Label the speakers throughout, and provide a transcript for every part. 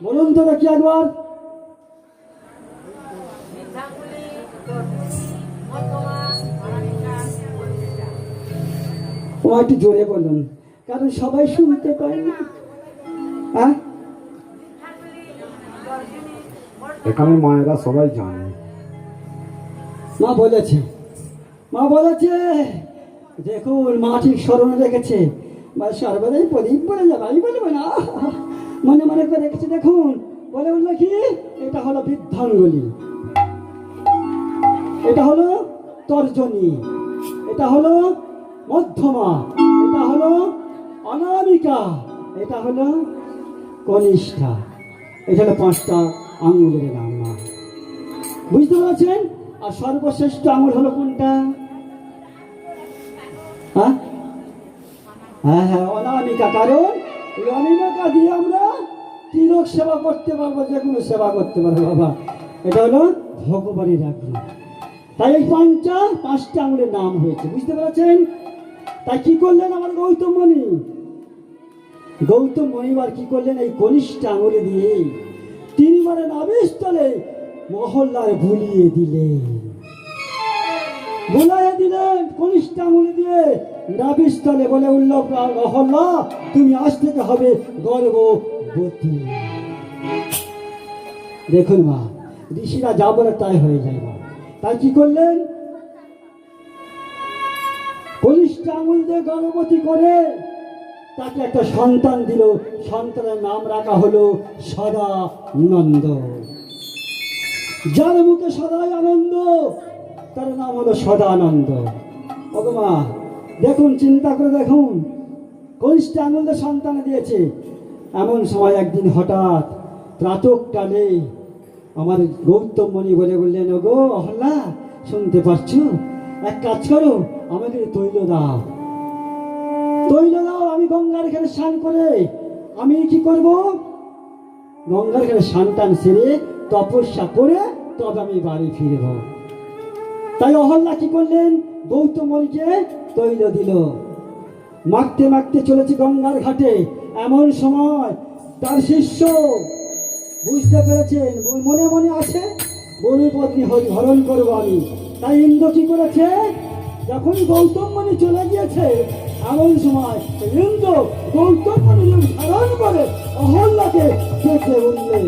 Speaker 1: বলুন তো নাকি একবার। ও একটু জোরে বলুন, কারণ সবাই শুনতে পায় না। হ্যাঁ,
Speaker 2: এখানে মায়েরা সবাই জানে।
Speaker 1: মা বলেছে, মা বলেছে, দেখুন মা ঠিক স্মরণে রেখেছে। বা সর্বদাই প্রদীপ বলে যাবে, আমি বলবো না, মনে মনে করে রেখেছে। দেখুন বলে উঠলো কি, এটা হলো বৃদ্ধাঙ্গুলি, এটা হলো তর্জনী, এটা হলো মধ্যমা, এটা হলো অনামিকা, এটা হলো কনিষ্ঠা। এটা হলো 5টা আঙুলের নাম। মা বুঝতে পারছেন? আর সর্বশ্রেষ্ঠ আঙুল হলো কোনটা? হ্যাঁ হ্যাঁ হ্যাঁ, অনামিকা। কারণ এই অনামিকা দিয়ে আমরা তিলক সেবা করতে পারবো, যে কোনো সেবা করতে পারবো বাবা। এটা হলো ভগবানের আজ্ঞা। তাই এই 5টা আঙুলের নাম হয়েছে, বুঝতে পেরেছেন? তাই কি করলেন আমার গৌতম মুনি? গৌতম মুনিবার কি করলেন? এই কনিষ্ঠ আঙুলে দিয়ে 3বারে নাভিস্থলে মহল্লায় বুলিয়ে দিলেন, বুলাইয়ে দিলেন কনিষ্ঠ আঙুলে দিয়ে নাভিস্থলে। বলে উঠল, মহল্লা তুমি আজ থেকে হবে গর্ভবতী। দেখুন মা, ঋষিরা যা বলে তাই হয়ে যায় মা। তাই কি করলেন? কনিষ্ঠ আঙুল দিয়ে গর্ভবতী করে তাকে একটা সন্তান দিল। সন্তানের নাম রাখা হলো সদানন্দ। যার মুখে সদাই আনন্দ, তার নাম হলো সদানন্দ। ওগো মা, দেখুন, চিন্তা করে দেখুন, কনিষ্ঠ আঙুল দিয়ে সন্তান দিয়েছে। এমন সময় একদিন হঠাৎ প্রাতঃকালে আমার গৌতম মুনি বলে বললেন, ওগো অহল্যা, শুনতে পাচ্ছো? এক কাজ করো, আমাকে তৈল দাও, তৈল দাও। আমি গঙ্গার ঘাটে স্নান করে আমি কি করব? গঙ্গার ঘাটে স্নান টান সেরে তপস্যা করে তবে আমি বাড়ি ফিরব। তাই অহল্যা কি করলেন? গৌতম মুনিকে তৈল দিল। মাখতে মাখতে চলেছে গঙ্গার ঘাটে। এমন সময় তার শিষ্য বুঝতে পেরেছেন, মনে মনে আছে বরু পত্নী হরণ করবো আমি। তাই ইন্দ্র কি করেছে? যখন গৌতম মুনি চলে গিয়েছে, এমন সময় ইন্দ্র গৌতম মুনি ধারণ করে অহল্যাকে ডেকে উঠলেন।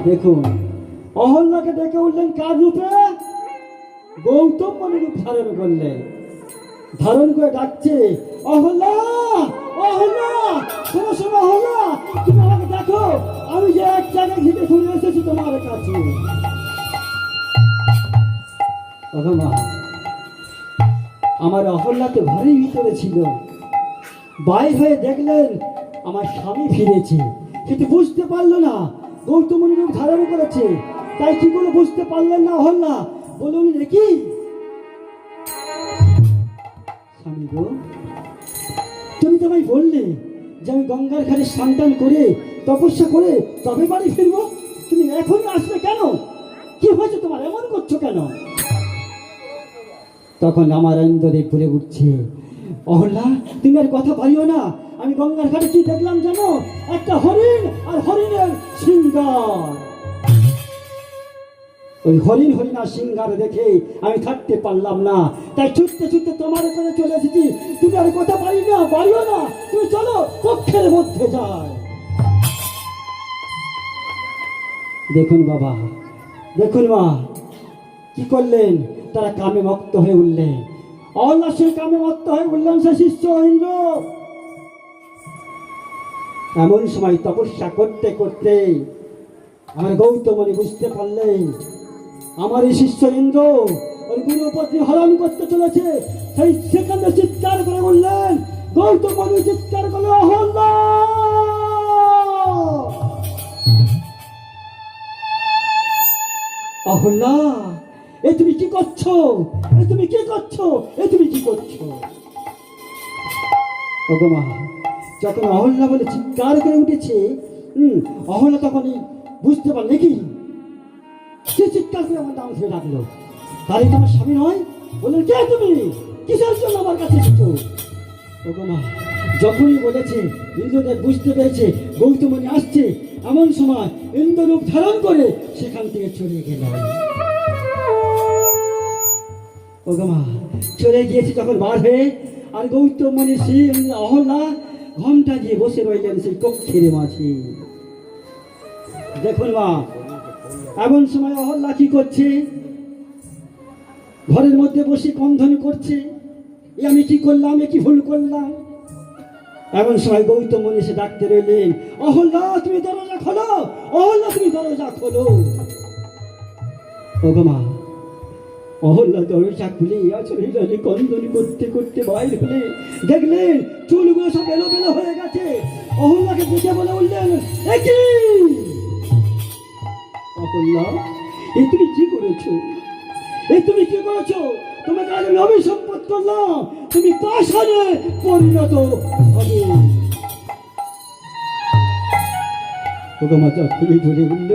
Speaker 1: দেখুন, অহল্যাকে ডেকে উঠলেন কার রূপে? গৌতম মুনি রূপ ধারণ করলেন। ধারণ করে ডাকছে, অহল্যা, অহল্যা, শোনো শোনো অহল্যা, তুমি আমাকে দেখো, আমি যে এক জায়গায় ঘিরে ঘুরে এসেছি তোমার কাছে। মা, আমার অহল্যা তো ঘরের ভিতরে ছিল, বাইর হয়ে দেখলেন আমার স্বামী ফিরেছে, কিন্তু বুঝতে পারলো না গৌতম মুনি রূপ ধারণ করেছে। তাই কি করে বুঝতে পারলেন না অহল্যা? বলুন দেখি, স্বামী গো, তুমি তো আমায় বললে যে আমি গঙ্গার ঘাটে স্নান টান করে তপস্যা করে তবে বাড়ি ফিরবো, তুমি এখনই আসলে কেন? কি হয়েছে তোমার, এমন করছো কেন? তখন আমার ইন্দ্রদেব বলে উঠছে, অহল্যা, তুমি আর কথা পারিও না। আমি গঙ্গার ঘাটে কি দেখলাম জানো? একটা হরিণ আর হরিণের শৃঙ্গার। ওই হরিণ হরিণার শৃঙ্গার দেখে আমি থাকতে পারলাম না, তাই ছুটতে ছুটতে তোমার কাছে চলে এসেছি। তুমি আর কথা পারি না, পারিও না, তুমি চলো কক্ষের মধ্যে যায়। দেখুন বাবা, দেখুন মা, কি করলেন? তারা কামে মত্ত হয়ে উঠলেন। অহল্যা সে কামে মত্ত হয়ে উঠলেন, সে শিষ্য ইন্দ্র। এমন সময় তপস্যা করতে করতে আমার গৌতম মুনি বুঝতে পারলেন আমার এই শিষ্য ইন্দ্র ওই গুরুপত্নী হরণ করতে চলেছে। সেই সেখানে চিৎকার করে বললেন, গৌতম মুনি চিৎকার করলো, অহল্যা, অহল্যা, এ তুমি কি করছো? এ তুমি কি করছো? এ তুমি কি করছো? ওগো মা, যখন অহল্যা বলে চিৎকার করে উঠেছে, অহল্যা তখনই বুঝতে পারলে কি সে চিৎকার করে আমার নাম ধরে ডাকলো। তারই তো আমার স্বামী নয়? বললেন, কে তুমি? কিসের জন্য আমার কাছে এসেছো? ওগো মা, যখনই বলেছে ইন্দ্রদেব বুঝতে পেরেছে গৌতমণি আসছে, এমন সময় ইন্দ্ররূপ ধারণ করে সেখান থেকে চলে গেল। ওগো মা, চলে গিয়েছে যখন বার হয়ে, আর গৌতমণি সিং অহল্যা ঘন্টা দিয়ে বসে রইলেন সেই কক্ষের মাঝে। দেখুন মা, এমন সময় অহল্যা কি করছে, ঘরের মধ্যে বসে কন্ধন করছে, এ আমি কি করলাম, এ কি ভুল করলাম। এমন সময় গৌতমণি এসে ডাকতে রইলেন, অহল্যা তুমি দরজা খোলো, অহল্যা তুমি দরজা খোলো। ওগো মা, অহল্যা দরজা খুলে আসলে কন্দন করতে করতে বাইর হলে দেখলেন চুলগুলো সব এলো বেলো হয়ে গেছে। অহল্যাকে বুঝে বলে উঠলেন, একই অহল্যা, এ তুমি কি করেছো, এ তুমি কি করেছো? তোমাকে আজ আমি অভিসম্পদ করলাম, তুমি পাষাণে পরিণত হবে। ওগো মা, যখনই ধরে উঠল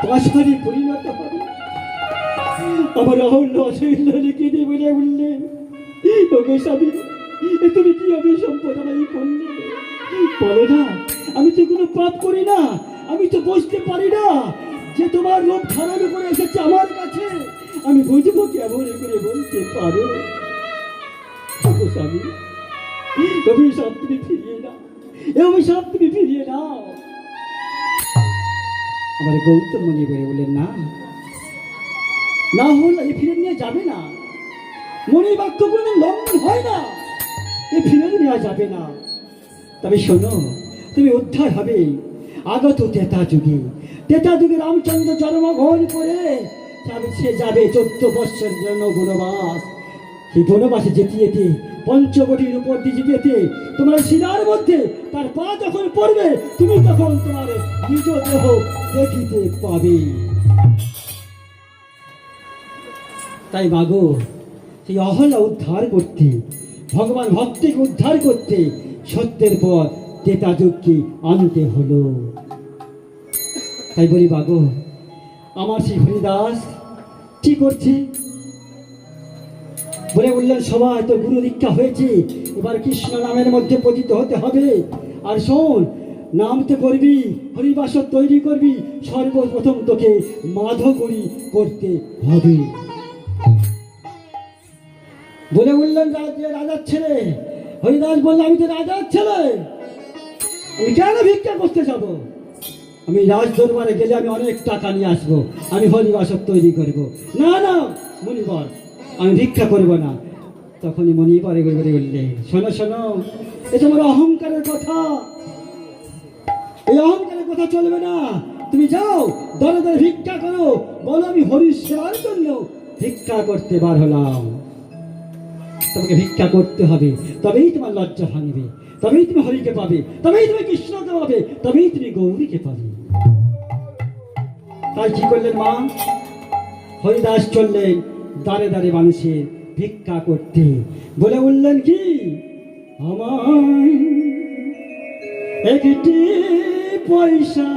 Speaker 1: পাষাণে পরিণত হবে, আমার অহল্য অসহ্য কেঁদে বলে উঠলেন, ওগো স্বামী, এ তুমি কি অভিসম্পদ আমায় করলে? বলো না, আমি তো কোনো পাপ করি না, আমি তো বুঝতে পারি না যে তোমার রূপ ধারণ করে এসেছে আমার কাছে, আমি বুঝবো কেমন করে বলতে পারো? ওগো স্বামী, অভিশাপ তুমি ফিরিয়ে নাও, এ অভিশাপ তুমি ফিরিয়ে নাও। আমার গৌতমণি বলে বললেন, না না হল এ ফিরে নিয়ে যাবে না, মনের বাক্য কোনোদিন লঙ্ঘন হয় না, এ ফিরে নেওয়া যাবে না। তবে শোনো, তুমি উদ্ধার হবে আগত ত্রেতা যুগে। ত্রেতা যুগে রামচন্দ্র জন্মগ্রহণ করে সে যাবে 14 বৎসরের জন্য বনবাস। সেই বনবাসে যেতে যেতে পঞ্চবটির উপর দিয়ে যেতে যেতে তোমার শিরার মধ্যে তার পা যখন পড়বে, তুমি তখন তোমার নিজ দেহ দেখিতে পাবে। তাই মাগো, সেই অহল্যা উদ্ধার করতে, ভগবান ভক্তিকে উদ্ধার করতে সত্যের পর ত্রেতা যুগকে আনতে হলো। তাই বলি মাগো, আমার সেই হরিদাস কি করছে? বলে বললেন, সবাই তোর গুরু দীক্ষা হয়েছে, এবার কৃষ্ণ নামের মধ্যে পতিত হতে হবে। আর শোন, নাম তো করবি, হরিবাসর তৈরি করবি, সর্বপ্রথম তোকে মাধবরী করতে হবে। বলে বললেন, রাজার ছেলে। হরিদাস বলল, আমি তো রাজার ছেলে, আমি কেন ভিক্ষা করতে যাব? আমি রাজ দরবারে গেলে আমি অনেক টাকা নিয়ে আসবো, আমি হরিবাসর তৈরি করব। না না মণিবর, আমি ভিক্ষা করব না। তখনই মণিবর এগুলো বললেন, শোনো শোনো, এ তোমার অহংকারের কথা, এই অহংকারের কথা চলবে না। তুমি যাও, দরে দরে ভিক্ষা করো, বলো আমি হরির সেবার জন্য ভিক্ষা করতে বার হলাম। তোমাকে ভিক্ষা করতে হবে, তবেই তোমার লজ্জা ভাঙবে, তবেই তুমি হরিকে পাবে, তবেই তুমি কৃষ্ণকে পাবে, তবেই তুমি গৌরীকে পাবে। তাই কি করলেন মা? হরিদাস চললেন দাঁড়ে দাঁড়ে মানুষের ভিক্ষা করতে। বলে বললেন, কি আমার একটি পয়সা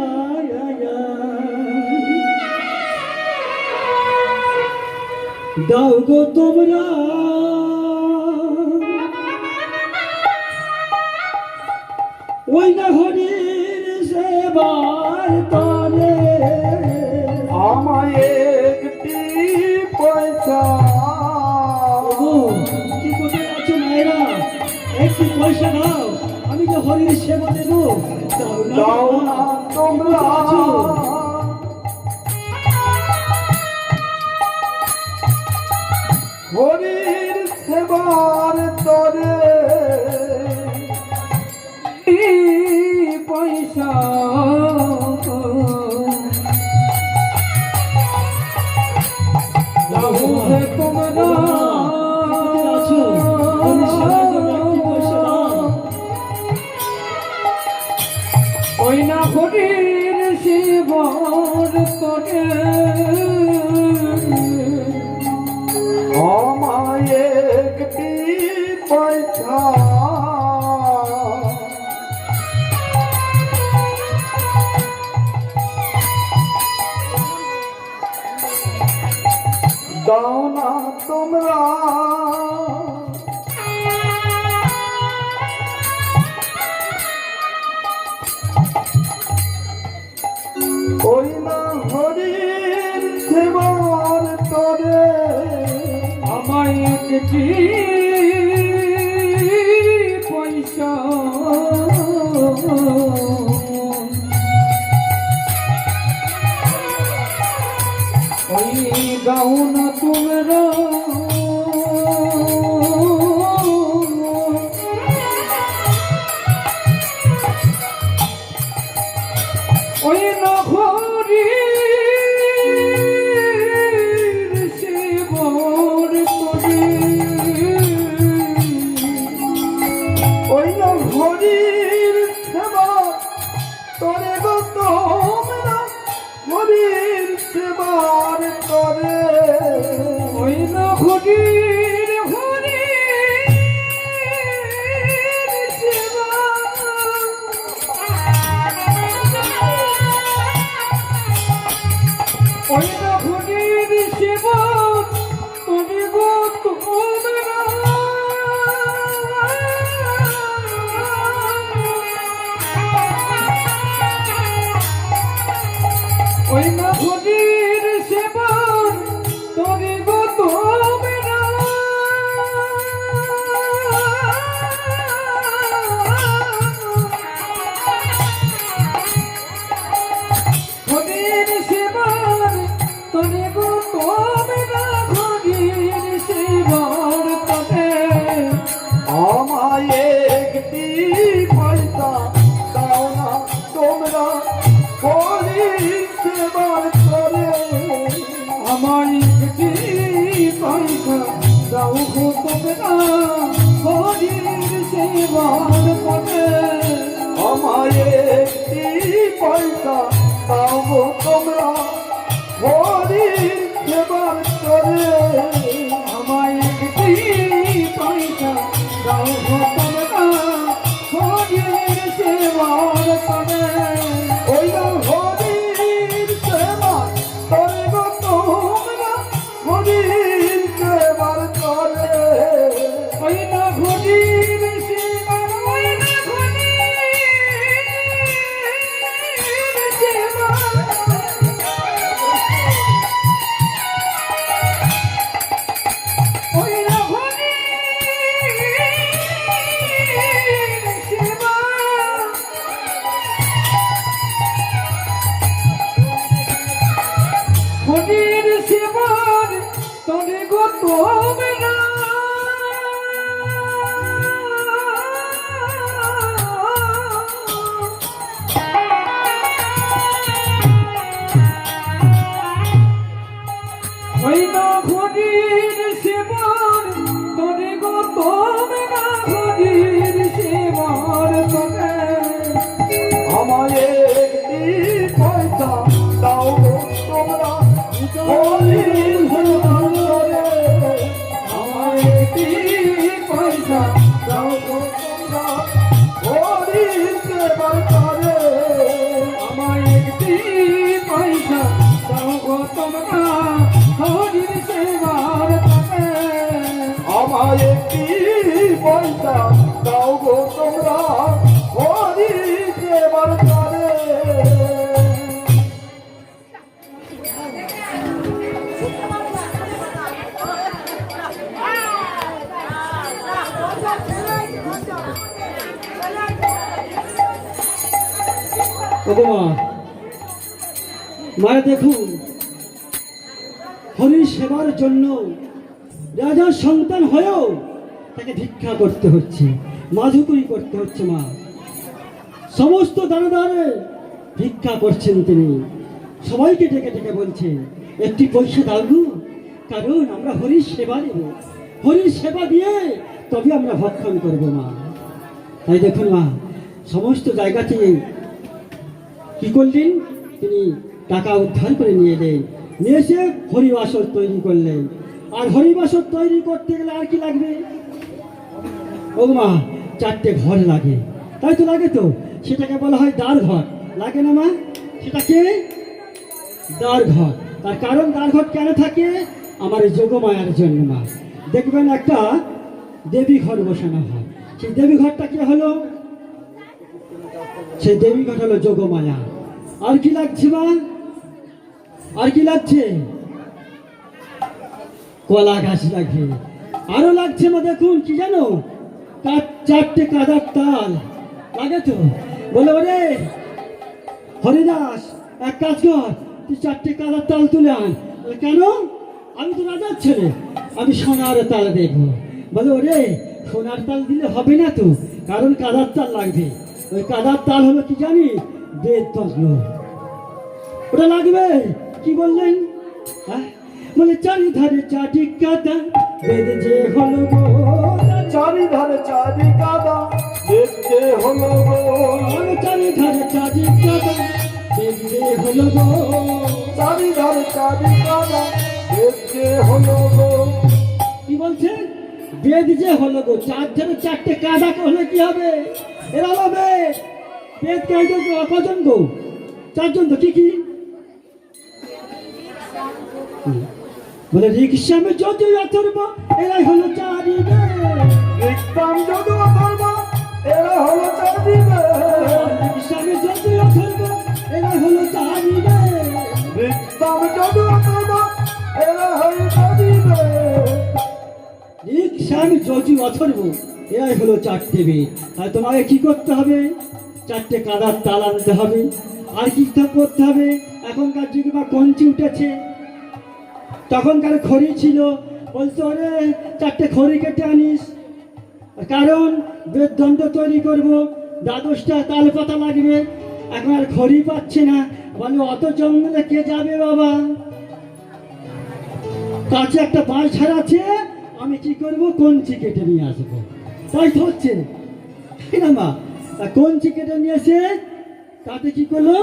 Speaker 1: দাও গো তোমরা, ওই না হরির সেবার তরে
Speaker 2: আমায় একটি পয়সা।
Speaker 1: কি কোথায় আছো মায়েরা? একটি পয়সা দাও, আমি যে হরির সেবা দেব।
Speaker 2: দাও না তোমরা, হরির সেবার তরে পয়সা। তোমরা ওই না হরির সেবার তরে আমায় একটি পয়সা। দাও না তোমরা, একটি পয়সা ওই দাও না তোমরা ওই নখরি শিবর করে
Speaker 3: ওই না হরির সেবা তরে গো তোমরা হরির সেবার তরে
Speaker 2: ওই নখরির হরি শিবা ওই নখরির শিবা তুমি গো তোমরা ওই নখরির শিবা তুমি গো তোমরা হরির শিবার তুমি গো তোমরা হরির শিবার তবে
Speaker 3: আমায় একটি পয়সা দাও না তোমরা হরির সেবার তরে
Speaker 2: আমার একটি পয়সা দাও গো তোমরা হরির শিবার তবে
Speaker 3: আমায় একটি পয়সা দাও গো তোমরা হরির সেবার তরে
Speaker 2: আমায় একটি পয়সা দাও গো তোমরা হরির শিবার তবে
Speaker 3: ওই না হরির সেবা তরে গো তোমরা হরির সেবার তরে
Speaker 2: ওই না হরির শিবার ওই না হরির শিবার ওই না হরির শিবার হরির শিবার তবে গো তোমরা ওই না হরির শিবার তবে গো তোমরা হরির শিবার তবে
Speaker 3: আমায় একটি পয়সা দাও গো তোমরা হরির সেবার তরে
Speaker 2: আমার একটি পয়সা
Speaker 3: দাও গো তোমরা হরির সেবার তরে
Speaker 2: আমার একটি পয়সা দাও গো তোমরা হরির সেবার তবে
Speaker 3: আমায় একটি পয়সা দাও গো তোমরা হরির সেবার তরে
Speaker 1: ওগো মা, মায়া দেখুন হরির সেবার জন্য রাজার সন্তান হয়েও তাকে ভিক্ষা করতে হচ্ছে, মাঝুকুরি করতে হচ্ছে। মা, সমস্ত দাঁড়ে দাঁড়ে ভিক্ষা করছেন তিনি, সবাইকে ডেকে ডেকে বলছেন একটি পয়সা দাও গো, কারণ আমরা হরির সেবা দেব, হরির সেবা দিয়ে তবে আমরা ভক্ষণ করব। মা, তাই দেখুন মা, সমস্ত জায়গা থেকে কি করলেন, তিনি টাকা উদ্ধার করে নিয়ে এলেন, নিয়ে এসে হরিবাসর তৈরি করলেন। আর হরিবাসর তৈরি করতে গেলে আর কি লাগবে ও মা? চারটে ঘর লাগে, তাই তো লাগে তো, সেটাকে বলা হয় দ্বার ঘর, লাগে না মা? সেটাকে দ্বার ঘর। তার কারণ দ্বার ঘর কেন থাকে? আমার এই যোগমায়ার জন্য। মা দেখবেন একটা দেবী ঘর বসানো হয়, সেই দেবী ঘরটা কি হলো? সেই দেবী ঘর হলো যোগমায়া। আর কি লাগছে মা? আর কি লাগছে? কলা গাছ লাগবে, আরো লাগছে মা, দেখুন কি জানো, চারটে কাদার তাল লাগে তো। বলে ওরে হরিদাস, এক কাজ কর, তুই চারটে কাদার তাল তুলে আন। বলে, কেন? আমি তো রাজার ছেলে, আমি সোনার তাল দেখবো। বলে ওরে সোনার তাল দিলে হবে না তো, কারণ কাদার তাল লাগবে। ওই কাদার তাল হলো কি জানি, বেদ তন্ত্র, ওটা লাগবে। কি বললেন? হ্যাঁ, বলে চারিধারে চাটি কাদা, বেদ যে হলো গো।
Speaker 3: চারিধারে চারি কাদা, দেখতে হলো গো।
Speaker 1: বলে চারিধারে চাটি কাদা, বেদ যে হলো গো।
Speaker 3: চারিধারে চারি কাদা, দেখতে হলো গো।
Speaker 1: কি বলছে? বেদ যে হলো গো। চারটে কাদা হলে কি হবে? এরা হবে বেদ। কজন গো? চারজন তো। কি কি? বলে রিক্সামে যদি অথর্ব, এরাই হলো চারি বেদ।
Speaker 3: রিক্তাম যদু অথর্ব, এরা হলো চারি বেদ।
Speaker 1: রিক্সামে যদি অথর্ব, এরাই হলো চারি বেদ।
Speaker 3: রিক্তাম যদু অথর্ব, এরা হলো চারি বেদ।
Speaker 1: রিক্সামে যদি অথর্ব, এরাই হলো চারটে বেদ। আর তোমাকে কি করতে হবে? চারটে কাদার তাল আনতে হবে। আর কি করতে হবে? এখনকার যুগে বা কঞ্চি উঠেছে, তখনকার খড়ি ছিল। বলতো ওরে চারটে খড়ি কেটে আনিস, কারণ বেদদণ্ড তৈরি করব, দ্বাদশটা তাল পাতা লাগবে। এখন আর খড়ি পাচ্ছে না। বলে অত জঙ্গলে কে যাবে বাবা, কাছে একটা বাঁশ ঝাড় আছে, আমি কি করব, কঞ্চি কেটে নিয়ে আসবো। তাই তো হচ্ছে, তাই না মা? কঞ্চি কেটে নিয়ে এসে তাতে কি করলো,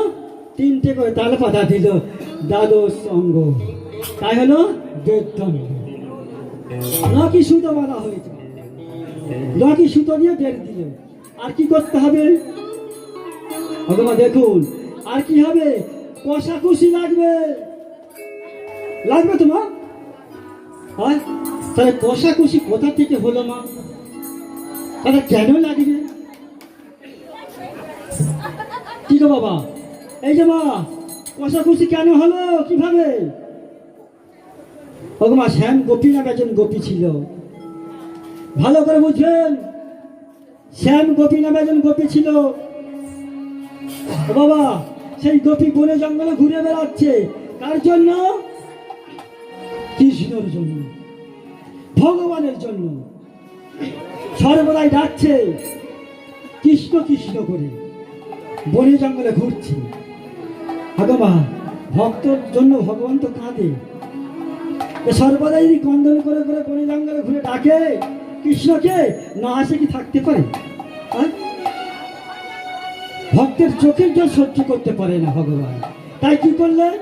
Speaker 1: তিনটে করে তাল পাতা দিল, দ্বাদশ অঙ্গ। তাই হলো বেদদণ্ড। নাকি সুতো বলা হয়েছে, নাকি সুতো দিয়ে বের দিল। আর কি করতে হবে ভগবান দেখুন, আর কি হবে? কষাকষি লাগবে। লাগবে তো মা? হয় তাহলে কষাকষি কোথা থেকে হলো মা? তাহলে কেন লাগবে? কি গো বাবা, এই যে মা, কষাকষি কেন হলো, কিভাবে? ভগবান শ্যাম গোপী নামে একজন গোপী ছিল, ভালো করে বুঝবেন। শ্যাম গোপী নামে একজন গোপী ছিল। ও বাবা, সেই গোপী বনে জঙ্গলে ঘুরে বেড়াচ্ছে। কার জন্য? কৃষ্ণর জন্য, ভগবানের জন্য। সর্বদাই ডাকছে কৃষ্ণ কৃষ্ণ করে, বনে জঙ্গলে ঘুরছে। ভগবান ভক্তর জন্য ভগবান তো কাঁদে। সর্বদাই কন্দন করে করে বনে জঙ্গলে ঘুরে ডাকে কৃষ্ণকে, না আসে কি থাকতে পারে? ভক্তের চোখের জল সহ্য করতে পারে না ভগবান। তাই কি করলেন?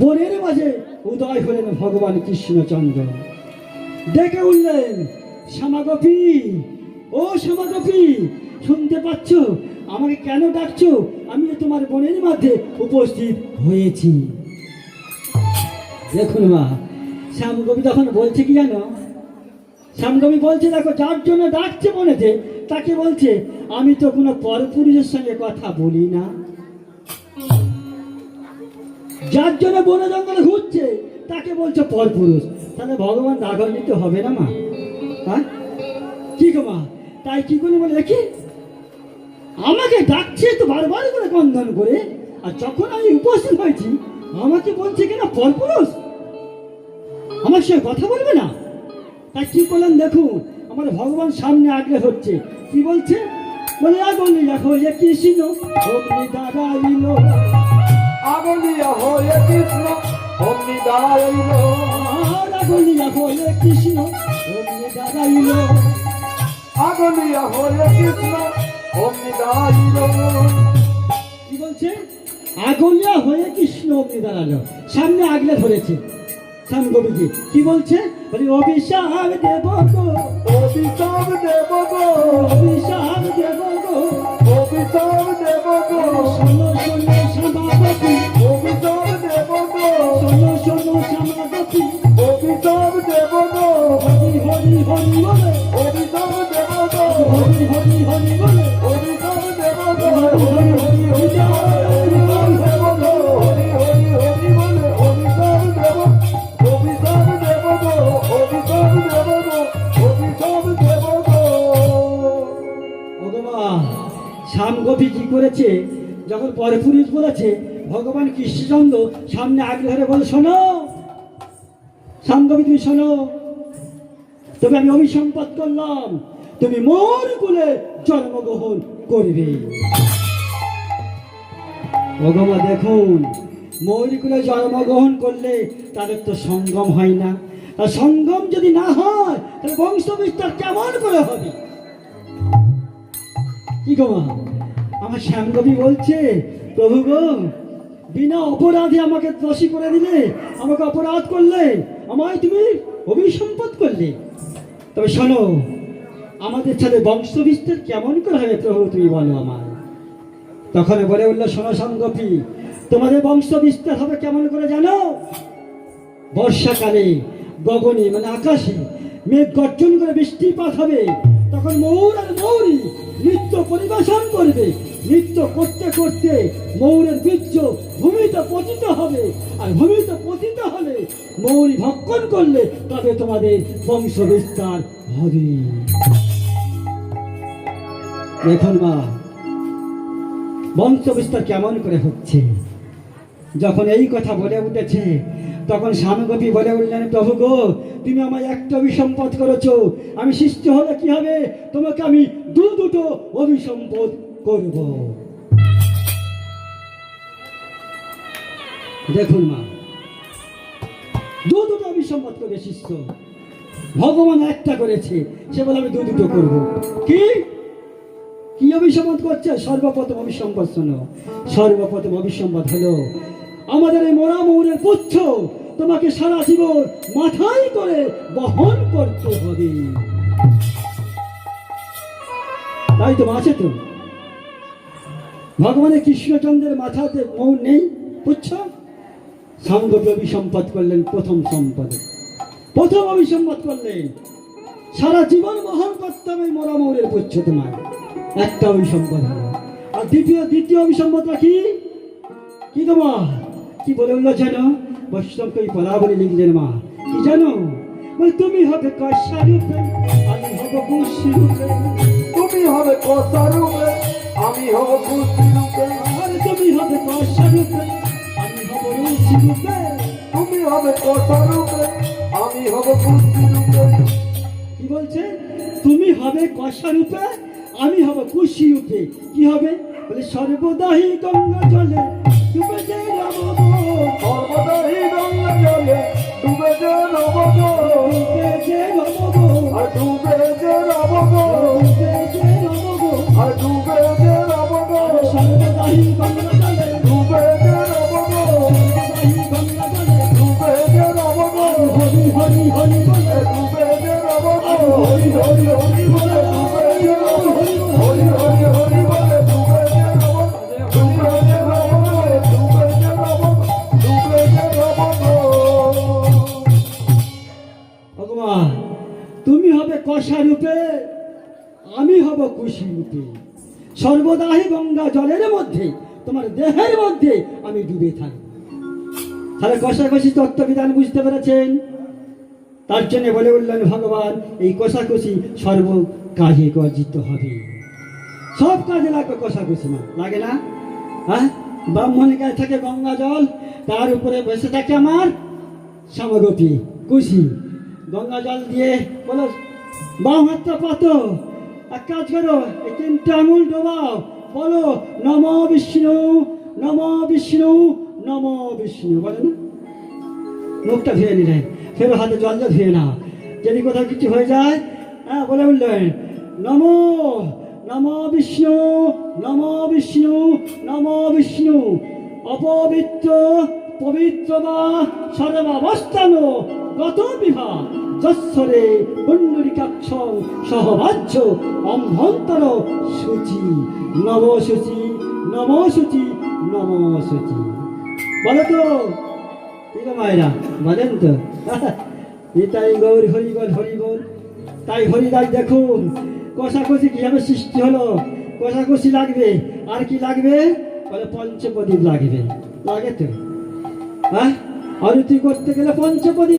Speaker 1: বনের মাঝে উদয় হলেন ভগবান কৃষ্ণচন্দ্র। ডেকে উঠলেন, শ্যামাগোপী, ও শ্যামাগোপী, শুনতে পাচ্ছ? আমাকে কেন ডাকছো? আমি তোমার বনের মধ্যে উপস্থিত হয়েছি। দেখুন মা, শ্যামগোপী তখন বলছে কি জানো? শ্যামগোপী বলছে, দেখো যার জন্য ডাকছে বনেতে, তাকে বলছে আমি তো কোনো পরপুরুষের সঙ্গে কথা বলি না। যার জন্য বনে জঙ্গলে ঘুরছে তাকে বলছে পরপুরুষ। তাহলে ভগবান রাগান্বিত হবে না মা? হ্যাঁ, কি গো মা? তাই কি করে বলে দেখি, আমাকে ডাকছে তো বারবার করে বন্ধন করে, আর যখন আমি উপস্থিত হয়েছি আমাকে বলছে কিনা পরপুরুষ, আমার সঙ্গে কথা বলবে না। তাই কি করলেন দেখুন, আমার ভগবান সামনে আগলে হচ্ছে। কি বলছে? বলে আগলিয়া হয়ে কৃষ্ণ অগ্নি দাঁড়াইল,
Speaker 3: আগলিয়া হয়ে কৃষ্ণ অগ্নি দাঁড়াইল।
Speaker 1: আগলিয়া হয়ে কৃষ্ণ অগ্নি দাঁড়াইল,
Speaker 3: আগলিয়া হয়ে কৃষ্ণ অগ্নি দাঁড়াইল।
Speaker 1: কি বলছে? আগলিয়া হয়ে কৃষ্ণ অগ্নি দাঁড়ালো, সামনে আগলে ধরেছে শ্যামগোপীকে। কি বলছে? বলে অভিশাপ দেব গো,
Speaker 3: অভিশাপ দেব গো,
Speaker 1: অভিশাপ দেব গো,
Speaker 3: অভিশাপ দেব গো,
Speaker 1: শোনো শোনো শ্যামাগোপী,
Speaker 3: অভিশাপ দেব গো,
Speaker 1: শোনো শোনো শ্যামাগোপী,
Speaker 3: অভিশাপ দেব গো,
Speaker 1: হরি হরি হরি বলে,
Speaker 3: অভিশাপ দেব গো,
Speaker 1: হরি হরি হরি বলে,
Speaker 3: অভিশাপ দেব গো,
Speaker 1: হরি হরি হরি হরি
Speaker 3: অভিশাপ দেব গো, হরি হরি হরি বলে অভিশাপ দেব, অভিশাপ দেব গো, অভিশাপ দেব
Speaker 1: শ্যামগোপী কি করেছে, যখন পরপুরুষ বলেছে, ভগবান কৃষ্ণচন্দ্র সামনে আগে ধরে বলে, শোনো শ্যামগোপী, তুমি শোনো, তবে আমি অভিসম্পাদ করলাম, তুমি মোর কুলে জন্মগ্রহণ করবে। ভগবান দেখুন, মৌরিকুলে জন্মগ্রহণ করলে তাদের তো সঙ্গম হয় না, আর সঙ্গম যদি না হয় তাহলে বংশ বিস্তার কেমন করে হবে? কি গো মা, আমার শ্যামগোপী বলছে, প্রভু গো, বিনা অপরাধে আমাকে দোষী করে দিলে, আমাকে অপরাধ করলে, আমায় তুমি অভিসম্পাদ করলে, তবে শোনো, আমাদের সাথে বংশ বিস্তার কেমন করে হবে প্রভু, তুমি বলো আমায়। তখন বলে উঠল, শোনো শ্যামগোপী, তোমাদের বংশ বিস্তার হবে কেমন করে জানো? বর্ষাকালে গগনে মানে আকাশে মেঘ গর্জন করে বৃষ্টিপাত হবে, তখন ময়ূর আর মৌরী নৃত্য পরিবেশন করবে, নৃত্য করতে করতে ময়ূরের বীর্য ভূমিতে পতিত হবে, আর ভূমিতে পতিত হলে মৌরী ভক্ষণ করলে তবে তোমাদের বংশ বিস্তার হবে। দেখুন মা, বংশ বিস্তার কেমন করে হচ্ছে। যখন এই কথা বলে উঠেছে, তখন শ্যামগোপী বলে উঠলেন, প্রভু গো, তুমি আমায় একটা অভিসম্পদ করেছো, আমি সৃষ্টি হলে কি হবে, তোমাকে আমি দুটো অভিসম্পদ করব। দেখুন মা, দুটো অভিসম্পদ করবে শিষ্য, ভগবান একটা করেছে, সে বলে আমি দুটো করব। কি কি অভিসম্পদ করছে? সর্বপ্রথম অভিসম্পদ শোনো, সর্বপ্রথম অভিসম্পদ হলো, আমাদের এই মোরা মৌরের পুচ্ছ তোমাকে সারা জীবন মাথায় করে বহন করতে হবে। তাই তো আছে তো, ভগবানের কৃষ্ণচন্দ্রের মাথাতে মৌর নেই, পুচ্ছ। শ্যামগোপী অভিসম্পদ করলেন প্রথম সম্পদ, প্রথম অভিসম্পদ করলেন, সারা জীবন বহন করতে হবে মোরা মৌরের পুচ্ছ তোমার, একটা অভিসম্পদ হলো। আর দ্বিতীয় অভিসম্পদটা কি? কি গো মা, কি বলে উঠলো জানো? বৈষ্ণব কই পদাবলী লিখলেন মা, কি জানো? বলে, তুমি হবে কষা রূপে, আমি হব কুশি রূপে।
Speaker 3: তুমি হবে কষা রূপে, আমি হব কুশি রূপে।
Speaker 1: আরে তুমি হবে কষা রূপে, আমি হব রুচি রূপে।
Speaker 3: তুমি হবে কষা রূপে, আমি হব কুশি রূপে।
Speaker 1: কি বলছে? তুমি হবে কষা রূপে, আমি হব কুশি রূপে। কি হবে? বলে, সর্বদাহি গঙ্গা জলে ডুবে যে রব,
Speaker 3: সর্বদাই গঙ্গা জলে ডুবে যে রব গো,
Speaker 1: ডুবে যে রব,
Speaker 3: আর ডুবে যে রব গো,
Speaker 1: ডুবে যে রব,
Speaker 3: আর ডুবে যে রব গো,
Speaker 1: সর্বদাহি গঙ্গা জলে
Speaker 3: ডুবে যে রব গো,
Speaker 1: সর্বদাহি গঙ্গা জলে
Speaker 3: ডুবে যে রব গো,
Speaker 1: হরি হরি হরি বলে,
Speaker 3: ডুবে যে রব গো, হরি হরি হরি বলে ডুবে যে রব, হরি হরি হরি বলে ডুবে যে রব, ডুবে যে রব গো, ডুবে যে রব, ডুবে যে রব গো।
Speaker 1: ভগবান, তুমি হবে কষা রূপে, আমি হব কুশি রূপে। সর্বদাহি গঙ্গা জলের মধ্যে, তোমার দেহের মধ্যে আমি ডুবে থাকি। তাহলে কষাকষি তত্ত্ববিধান বুঝতে পেরেছেন? তার জন্য বলে উঠলেন ভগবান, এই কষাকষি সর্ব কাজে গর্জিত হবে, সব কাজে লাগবে কষাকষি। না লাগে না? হ্যাঁ, ব্রাহ্মণের কাছে থাকে গঙ্গা জল, তার উপরে বসে থাকে আমার শ্যামগোপী কুশি। গঙ্গা জল দিয়ে বলো, বাম হাতটা পাতো, এক কাজ করো, এই 3টে আঙুল ডোবাও, বলো নম বিষ্ণু, নম বিষ্ণু, নম বিষ্ণু, বলে না? মুখটা ধুয়ে নিলেন, ফের হাতে জল দিয়ে ধুয়ে না, যদি কোথাও কিছু হয়ে যায়, হ্যাঁ বলে উঠলেন, নম নম বিষ্ণু, নম বিষ্ণু, নম বিষ্ণু। অপবিত্র পবিত্র বা সর্বাবস্থান গত বিভা যশ্বরে পুণ্ডরিকাক্ষ সহবাজ্য অভ্যন্তর সূচি, নব সূচি, নব সূচি, নব সূচি। বলো তো, ঠিক মায়েরা বলেন তো? এটাই গৌর হরিবল হরিবল। তাই হরিদাস দেখুন, কষাকষি কিভাবে সৃষ্টি হলো। কষাকষি লাগবে, আর কি লাগবে? বলে পঞ্চপ্রদীপ লাগবে, লাগে তো। হ্যাঁ, আরতি করতে গেলে পঞ্চপ্রদীপ